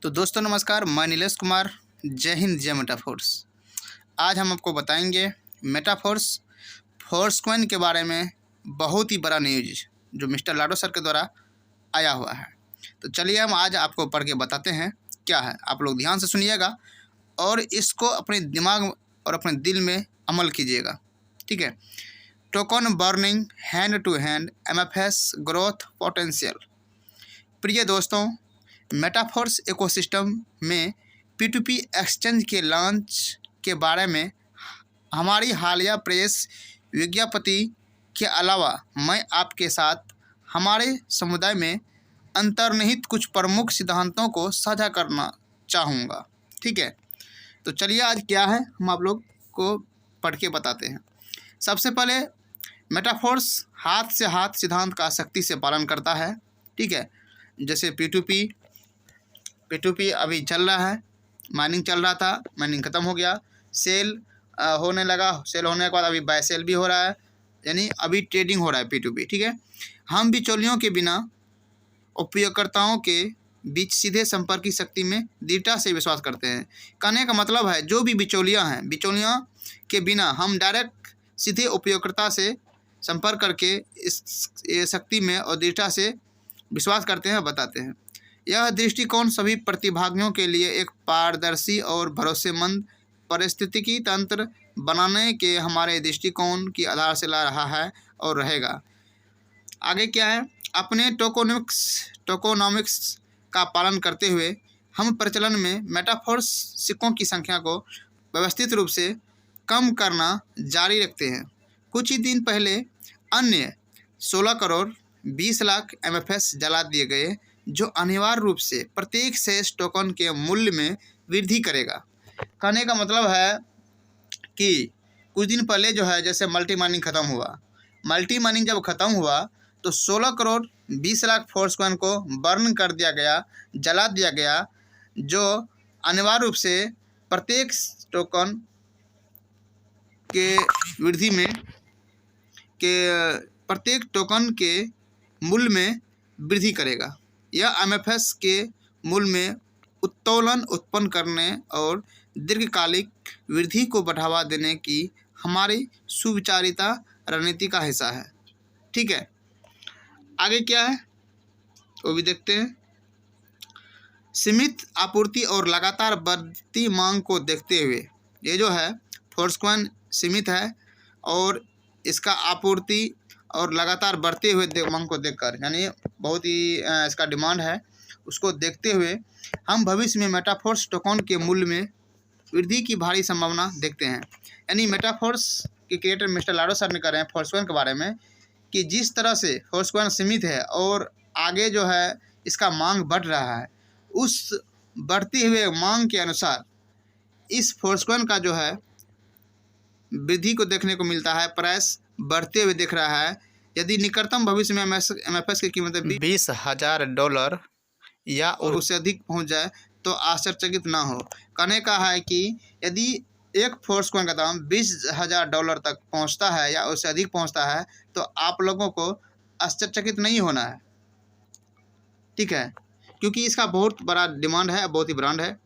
तो दोस्तों नमस्कार, मैं नीलेश कुमार। जय हिंद, जय मेटाफोर्स। आज हम आपको बताएंगे मेटाफोर्स फोर्सक्वेन के बारे में बहुत ही बड़ा न्यूज जो मिस्टर लाडो सर के द्वारा आया हुआ है। तो चलिए हम आज आपको पढ़ के बताते हैं क्या है। आप लोग ध्यान से सुनिएगा और इसको अपने दिमाग और अपने दिल में अमल कीजिएगा, ठीक है। Token burning hand to hand MFS growth potential. प्रिय दोस्तों, मेटाफोर्स इकोसिस्टम में P2P एक्सचेंज के लॉन्च के बारे में हमारी हालिया प्रेस विज्ञप्ति के अलावा मैं आपके साथ हमारे समुदाय में अंतर्निहित कुछ प्रमुख सिद्धांतों को साझा करना चाहूँगा, ठीक है। तो चलिए आज क्या है हम आप लोग को पढ़ के बताते हैं। सबसे पहले मेटाफोर्स हाथ से हाथ सिद्धांत का सख्ती से पालन करता है, ठीक है। जैसे P2P अभी चल रहा है, माइनिंग चल रहा था, माइनिंग ख़त्म हो गया, सेल होने लगा, सेल होने के बाद अभी बाय सेल भी हो रहा है, यानी अभी ट्रेडिंग हो रहा है P2P, ठीक है। हम बिचौलियों के बिना उपयोगकर्ताओं के बीच सीधे संपर्क की शक्ति में दृढ़ता से विश्वास करते हैं। कहने का मतलब है जो भी बिचौलियाँ हैं, बिचौलियों के बिना हम डायरेक्ट सीधे उपयोगकर्ता से संपर्क करके इस शक्ति में और दृढ़ता से विश्वास करते हैं, बताते हैं। यह दृष्टिकोण सभी प्रतिभागियों के लिए एक पारदर्शी और भरोसेमंद पारिस्थितिकी तंत्र बनाने के हमारे दृष्टिकोण की आधारशिला रहा है और रहेगा। आगे क्या है, अपने टोकोनॉमिक्स का पालन करते हुए हम प्रचलन में मेटाफोर्स सिक्कों की संख्या को व्यवस्थित रूप से कम करना जारी रखते हैं। कुछ ही दिन पहले अन्य 16 करोड़ 20 लाख MFS जला दिए गए, जो अनिवार्य रूप से प्रत्येक शेष टोकन के मूल्य में वृद्धि करेगा। कहने का मतलब है कि कुछ दिन पहले जो है, जैसे मल्टी माइनिंग ख़त्म हुआ, मल्टी माइनिंग जब ख़त्म हुआ तो 16 करोड़ 20 लाख फोर्सक्वेन को बर्न कर दिया गया, जला दिया गया, जो अनिवार्य रूप से प्रत्येक टोकन के वृद्धि में प्रत्येक टोकन के मूल्य में वृद्धि करेगा। यह MFS के मूल्य में उत्तोलन उत्पन्न करने और दीर्घकालिक वृद्धि को बढ़ावा देने की हमारी सुविचारिता रणनीति का हिस्सा है, ठीक है। आगे क्या है वो भी देखते हैं। सीमित आपूर्ति और लगातार बढ़ती मांग को देखते हुए, ये जो है फोर्सक्वेन सीमित है और इसका आपूर्ति और लगातार बढ़ते हुए मांग को देखकर, यानी बहुत ही इसका डिमांड है, उसको देखते हुए हम भविष्य में मेटाफोर्स टोकन के मूल्य में वृद्धि की भारी संभावना देखते हैं। यानी मेटाफोर्स के क्रिएटर मिस्टर लाडो सर ने कह रहे हैं फोर्सक्वेन के बारे में कि जिस तरह से फोर्सक्वेन सीमित है और आगे जो है इसका मांग बढ़ रहा है, उस बढ़ते हुए मांग के अनुसार इस फोर्सक्वेन का जो है वृद्धि को देखने को मिलता है, प्राइस बढ़ते हुए दिख रहा है। यदि निकटतम भविष्य में MFS की कीमत $20,000 या और उससे अधिक पहुंच जाए तो आश्चर्यचकित ना हो। कहने का है कि यदि एक फोर्सक्वेन का दाम $20,000 तक पहुंचता है या उससे अधिक पहुंचता है तो आप लोगों को आश्चर्यचकित नहीं होना है, ठीक है, क्योंकि इसका बहुत बड़ा डिमांड है, बहुत ही ब्रांड है।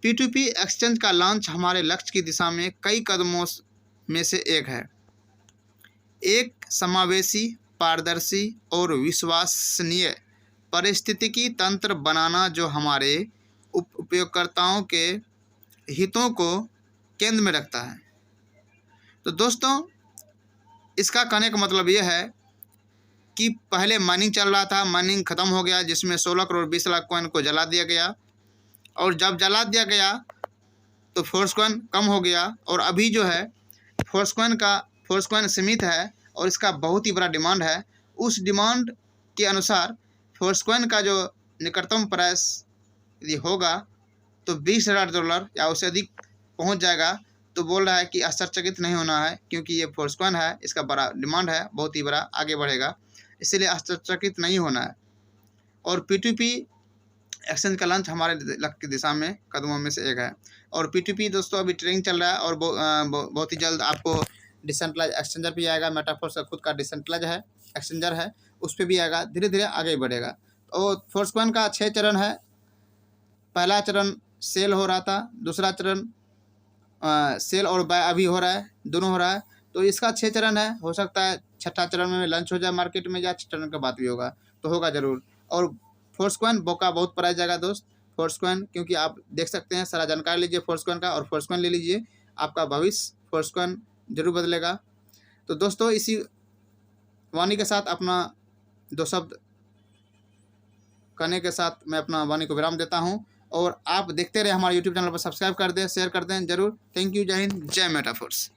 P2P एक्सचेंज का लॉन्च हमारे लक्ष्य की दिशा में कई कदमों में से एक है। एक समावेशी, पारदर्शी और विश्वसनीय पारिस्थितिकी तंत्र बनाना जो हमारे उपयोगकर्ताओं के हितों को केंद्र में रखता है। तो दोस्तों, इसका कहने का मतलब यह है कि पहले माइनिंग चल रहा था, माइनिंग ख़त्म हो गया, जिसमें 16 करोड़ 20 लाख कॉइन को जला दिया गया, और जब जला दिया गया तो फोर्सक्वेन कम हो गया, और अभी जो है फोर्सक्वेन सीमित है और इसका बहुत ही बड़ा डिमांड है। उस डिमांड के अनुसार फोर्सक्वेन का जो निकटतम प्राइस यदि होगा तो $20,000 या उससे अधिक पहुंच जाएगा, तो बोल रहा है कि आश्चर्यचकित नहीं होना है, क्योंकि ये फोर्सक्वेन है, इसका बड़ा डिमांड है, बहुत ही बड़ा, आगे बढ़ेगा, इसलिए आश्चर्यचकित नहीं होना है। और P2P एक्सचेंज का लॉन्च हमारे लक्ष्य की दिशा में कदमों में से एक है। और P2P दोस्तों अभी ट्रेडिंग चल रहा है और बहुत ही जल्द आपको डिसेंट्रलाइज एक्सचेंजर भी आएगा। मेटाफोर्स का खुद का डिसेंट्रलाइज है, एक्सचेंजर है, उस पर भी आएगा, धीरे धीरे आगे बढ़ेगा। और फोर्सक्वेन का 6 चरण है। पहला चरण सेल हो रहा था, दूसरा चरण सेल और बाय अभी हो रहा है, दोनों हो रहा है। तो इसका 6 चरण है, हो सकता है छठा चरण में लंच हो जाए मार्केट में, या चरण का बात भी होगा, तो होगा ज़रूर। और फोर्सकॉइन का बहुत प्राइस जाएगा दोस्त, फोर्सकॉइन, क्योंकि आप देख सकते हैं, सारा जानकारी लीजिए फोर्सकॉइन का, और फोर्सकॉइन ले लीजिए, आपका भविष्य फोर्सकॉइन जरूर बदलेगा। तो दोस्तों इसी वाणी के साथ अपना 2 शब्द कहने के साथ मैं अपना वाणी को विराम देता हूं, और आप देखते रहे हमारे यूट्यूब चैनल पर, सब्सक्राइब कर दें, शेयर कर दें जरूर। थैंक यू, जय हिंद, जय मेटाफोर्स।